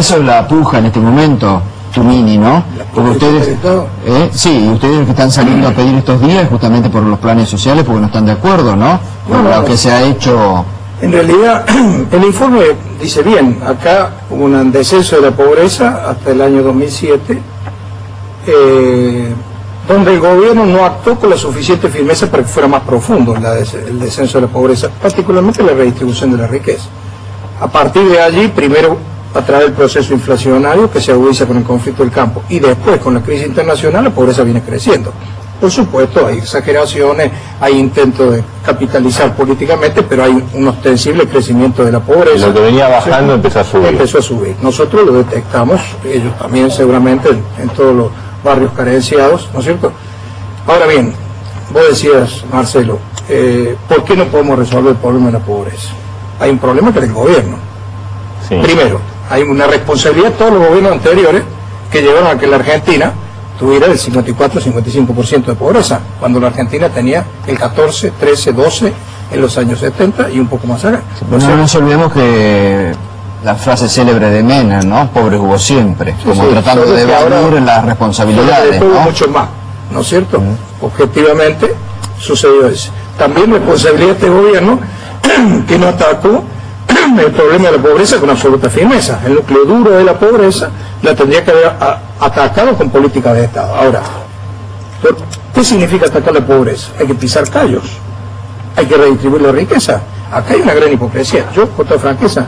eso es la puja en este momento, Tumini, ¿no? Porque ustedes, sí, ustedes que están saliendo a pedir estos días justamente por los planes sociales porque no están de acuerdo, ¿no? Con lo que se ha hecho. En realidad, el informe dice bien, acá hubo un descenso de la pobreza hasta el año 2007, donde el gobierno no actuó con la suficiente firmeza para que fuera más profundo el descenso de la pobreza, particularmente la redistribución de la riqueza. A partir de allí, primero a través del proceso inflacionario que se agudiza con el conflicto del campo y después con la crisis internacional, la pobreza viene creciendo. Por supuesto, hay exageraciones, hay intentos de capitalizar políticamente, pero hay un ostensible crecimiento de la pobreza. Lo que venía bajando empezó a subir. Empezó a subir. Nosotros lo detectamos, ellos también seguramente, en todos los barrios carenciados, ¿no es cierto? Ahora bien, vos decías, Marcelo, ¿por qué no podemos resolver el problema de la pobreza? Hay un problema que es el gobierno. Sí. Primero, hay una responsabilidad de todos los gobiernos anteriores que llevaron a que la Argentina tuviera el 54-55% de pobreza, cuando la Argentina tenía el 14, 13, 12 en los años 70 y un poco más acá. No nos olvidemos que la frase célebre de Menem, ¿no? Pobre hubo siempre, sí, como tratando de evaluar las responsabilidades, ¿no? Mucho más, ¿no es cierto? Objetivamente sucedió eso. También responsabilidad de este gobierno que no atacó el problema de la pobreza con absoluta firmeza. El núcleo duro de la pobreza la tendría que haber atacado con políticas de Estado. Ahora, ¿qué significa atacar la pobreza? Hay que pisar callos, hay que redistribuir la riqueza. Acá hay una gran hipocresía. Yo, con toda franqueza,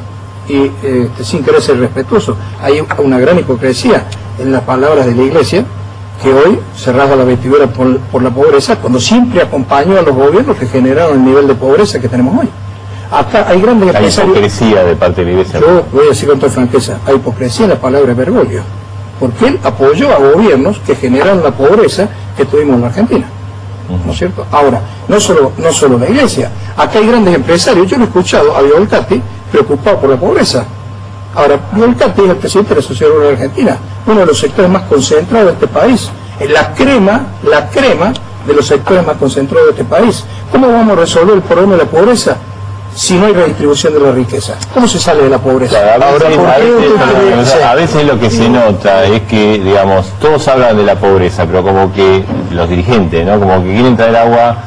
y sin querer ser respetuoso, hay una gran hipocresía en las palabras de la Iglesia, que hoy se rasga la vestidura por la pobreza, cuando siempre acompañó a los gobiernos que generaron el nivel de pobreza que tenemos hoy. Acá hay grandes empresarios. Hay hipocresía de parte de la Iglesia. Yo voy a decir con toda franqueza, hay hipocresía en la palabra de Bergoglio, porque él apoyó a gobiernos que generaron la pobreza que tuvimos en la Argentina, ¿no es cierto? Ahora, no solo la Iglesia, acá hay grandes empresarios. Yo lo he escuchado a Violcati preocupado por la pobreza. Ahora, Violcati es el presidente de la Sociedad Rural Argentina, uno de los sectores más concentrados de este país, es la crema de los sectores más concentrados de este país. ¿Cómo vamos a resolver el problema de la pobreza si no hay redistribución de la riqueza? ¿Cómo se sale de la pobreza? Claro, a veces lo que se nota es que, digamos, todos hablan de la pobreza, pero como que los dirigentes, ¿no? Como que quieren traer agua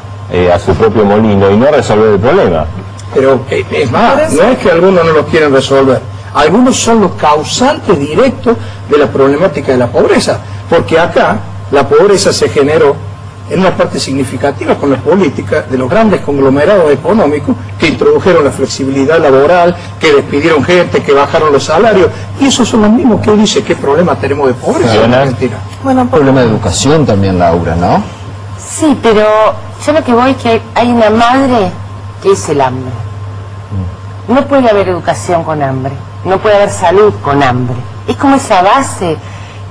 a su propio molino y no resolver el problema. Pero es más, no es que algunos no lo quieren resolver, algunos son los causantes directos de la problemática de la pobreza, porque acá la pobreza se generó en una parte significativa con la política de los grandes conglomerados económicos que introdujeron la flexibilidad laboral, que despidieron gente, que bajaron los salarios, y esos son los mismos que hoy dice qué problema tenemos de pobreza en Argentina. Bueno, un problema de educación también, Laura, ¿no? Sí, pero yo lo que voy es que hay una madre que es el hambre. No puede haber educación con hambre, no puede haber salud con hambre. Es como esa base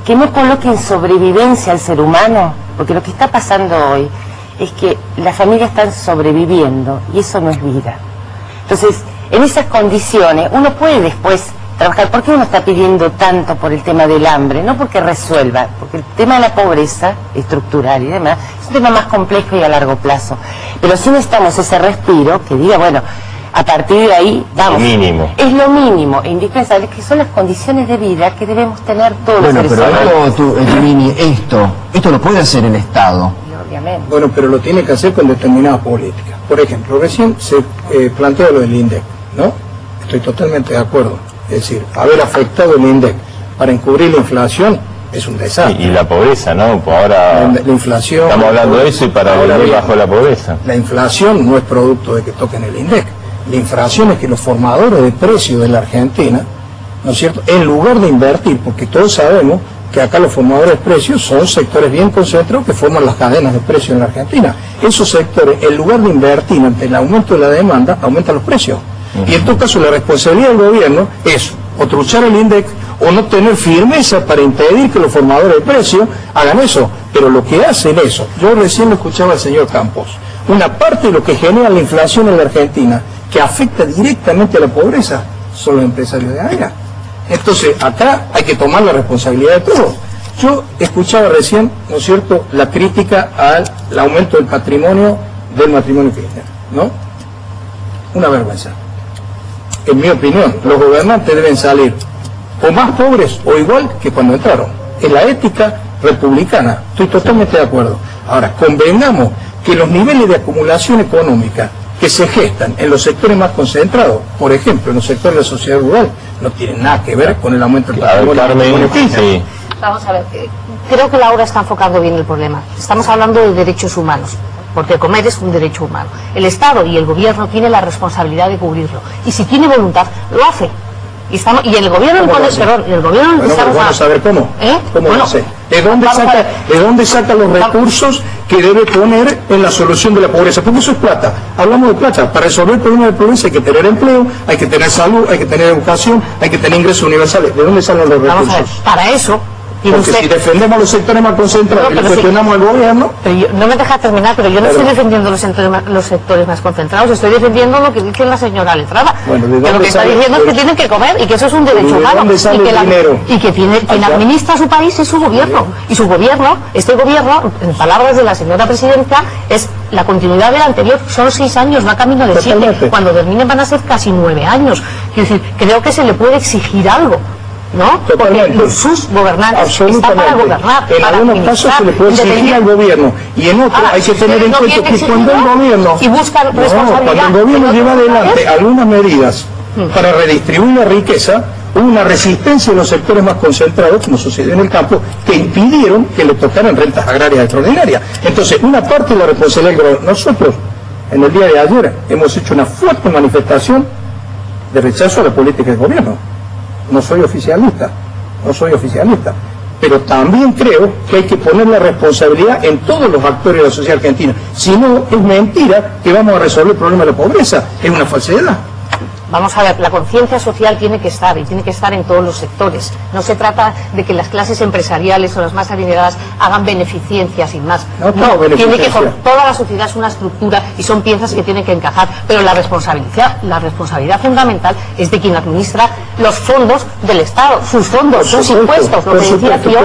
que no coloque en sobrevivencia al ser humano, porque lo que está pasando hoy es que las familias están sobreviviendo y eso no es vida. Entonces, en esas condiciones uno puede después trabajar. ¿Por qué uno está pidiendo tanto por el tema del hambre? No porque resuelva, porque el tema de la pobreza estructural y demás es un tema más complejo y a largo plazo. Pero sí necesitamos ese respiro que diga, bueno, a partir de ahí, vamos, es lo mínimo e indispensable, que son las condiciones de vida que debemos tener todos los seres humanos. Bueno, pero esto lo puede hacer el Estado. Obviamente. Bueno, pero lo tiene que hacer con determinadas políticas. Por ejemplo, recién se planteó lo del INDEC, ¿no? Estoy totalmente de acuerdo. Es decir, haber afectado el INDEC para encubrir la inflación es un desastre. Y la pobreza, ¿no? Pues ahora la inflación, estamos hablando de eso y para vivir bajo la pobreza. La inflación no es producto de que toquen el INDEC. La inflación es que los formadores de precios de la Argentina, ¿no es cierto?, en lugar de invertir, porque todos sabemos que acá los formadores de precios son sectores bien concentrados que forman las cadenas de precios en la Argentina. Esos sectores, en lugar de invertir ante el aumento de la demanda, aumentan los precios. Y en todo caso la responsabilidad del gobierno es o truchar el INDEC o no tener firmeza para impedir que los formadores de precios hagan eso. Pero lo que hacen eso, yo recién lo escuchaba al señor Campos, una parte de lo que genera la inflación en la Argentina, que afecta directamente a la pobreza, son los empresarios de AEA. Entonces, acá hay que tomar la responsabilidad de todos. Yo escuchaba recién, ¿no es cierto?, la crítica al aumento del patrimonio del matrimonio Kirchner, ¿no? Una vergüenza. En mi opinión, los gobernantes deben salir o más pobres o igual que cuando entraron. En la ética republicana, estoy totalmente de acuerdo. Ahora, convengamos que los niveles de acumulación económica que se gestan en los sectores más concentrados, por ejemplo, en los sectores de la sociedad rural, no tienen nada que ver con el aumento del patrimonio. Sí. Vamos a ver, creo que Laura está enfocando bien el problema. Estamos hablando de derechos humanos, porque comer es un derecho humano. El Estado y el Gobierno tienen la responsabilidad de cubrirlo. Y si tiene voluntad, lo hace. Y el Gobierno impone, Vamos a saber cómo. ¿Cómo lo hace? ¿De dónde saca los recursos que debe poner en la solución de la pobreza? Porque eso es plata. Hablamos de plata. Para resolver el problema de pobreza hay que tener empleo, hay que tener salud, hay que tener educación, hay que tener ingresos universales. ¿De dónde salen los recursos? Vamos a ver, para eso... Porque si defendemos los sectores más concentrados y cuestionamos al gobierno... Pero no me deja terminar, pero yo no estoy defendiendo los sectores más concentrados, estoy defendiendo lo que dice la señora letrada. Bueno, que lo que está diciendo es que tienen que comer y que eso es un derecho humano. Y que quien administra su país es su gobierno. Y su gobierno, este gobierno, en palabras de la señora presidenta, es la continuidad del anterior. Son 6 años, va camino de 7. Cuando terminen van a ser casi 9 años. Quiero decir, creo que se le puede exigir algo, ¿no? Porque sus gobernantes están para gobernar. En algunos casos se le puede exigir al gobierno y en otros hay que tener en cuenta que cuando el gobierno lleva adelante algunas medidas para redistribuir la riqueza, hubo una resistencia en los sectores más concentrados, como sucedió en el campo, que impidieron que le tocaran rentas agrarias extraordinarias. Entonces, una parte de la responsabilidad del gobierno. Nosotros, en el día de ayer, hemos hecho una fuerte manifestación de rechazo a la política del gobierno. No soy oficialista, pero también creo que hay que poner la responsabilidad en todos los actores de la sociedad argentina. Si no, es mentira que vamos a resolver el problema de la pobreza, es una falsedad. Vamos a ver, la conciencia social tiene que estar, y tiene que estar en todos los sectores. No se trata de que las clases empresariales o las más adineradas hagan beneficencia sin más. No, tiene que, toda la sociedad es una estructura y son piezas que tienen que encajar, pero la responsabilidad fundamental es de quien administra los fondos del Estado, sus fondos, sus impuestos, lo que decía Fío.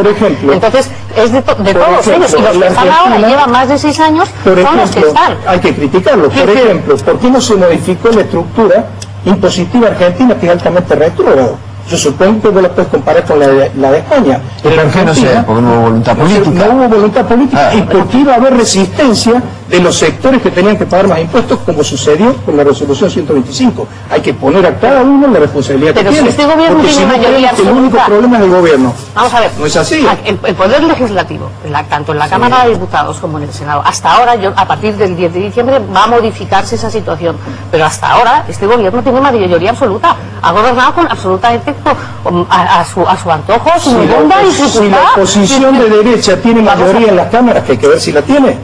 Entonces, es de todos ellos, y los que están ahora llevan más de 6 años, son los que están. Hay que criticarlo. Por ejemplo, ¿por qué no se modificó la estructura impositiva argentina, que es altamente retrógrado? Yo supongo que vos la puedes comparar con la de España. ¿Por qué no sé? Porque no hubo voluntad política. No hubo voluntad política y porque iba a haber resistencia de los sectores que tenían que pagar más impuestos, como sucedió con la resolución 125. Hay que poner a cada uno la responsabilidad que tiene. Pero si este gobierno tiene mayoría absoluta... El único problema es el gobierno. Vamos a ver. No es así. El Poder Legislativo, tanto en la Cámara de Diputados como en el Senado, hasta ahora, a partir del 10 de diciembre, va a modificarse esa situación. Pero hasta ahora, este gobierno tiene mayoría absoluta. Ha gobernado con absolutamente a su antojo, su voluntad y su Si la oposición de derecha tiene mayoría en las cámaras, que hay que ver si la tiene,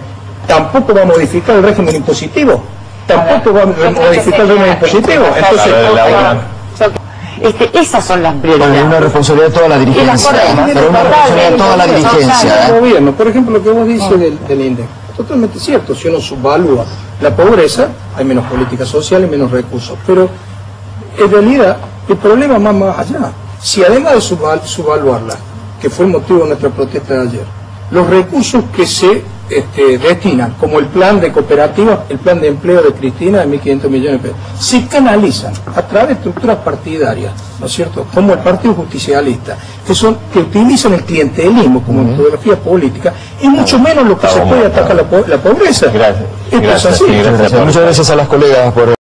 tampoco va a modificar el régimen impositivo. Entonces, esas son las prioridades. Es una responsabilidad de toda la dirigencia. Pero una responsabilidad de toda la dirigencia. El gobierno, por ejemplo, lo que vos dices del INDEC, totalmente cierto. Si uno subvalúa la pobreza, hay menos política social y menos recursos. Pero en realidad el problema va más allá. Si además de subvaluarla, que fue el motivo de nuestra protesta de ayer, los recursos que se destinan, como el plan de cooperativas, el plan de empleo de Cristina de 1.500 millones de pesos, se canalizan a través de estructuras partidarias, ¿no es cierto?, como el Partido Justicialista, que utilizan el clientelismo como metodología política, y mucho menos lo que se puede atacar la pobreza. Gracias. Esto es así. Muchas gracias a las colegas por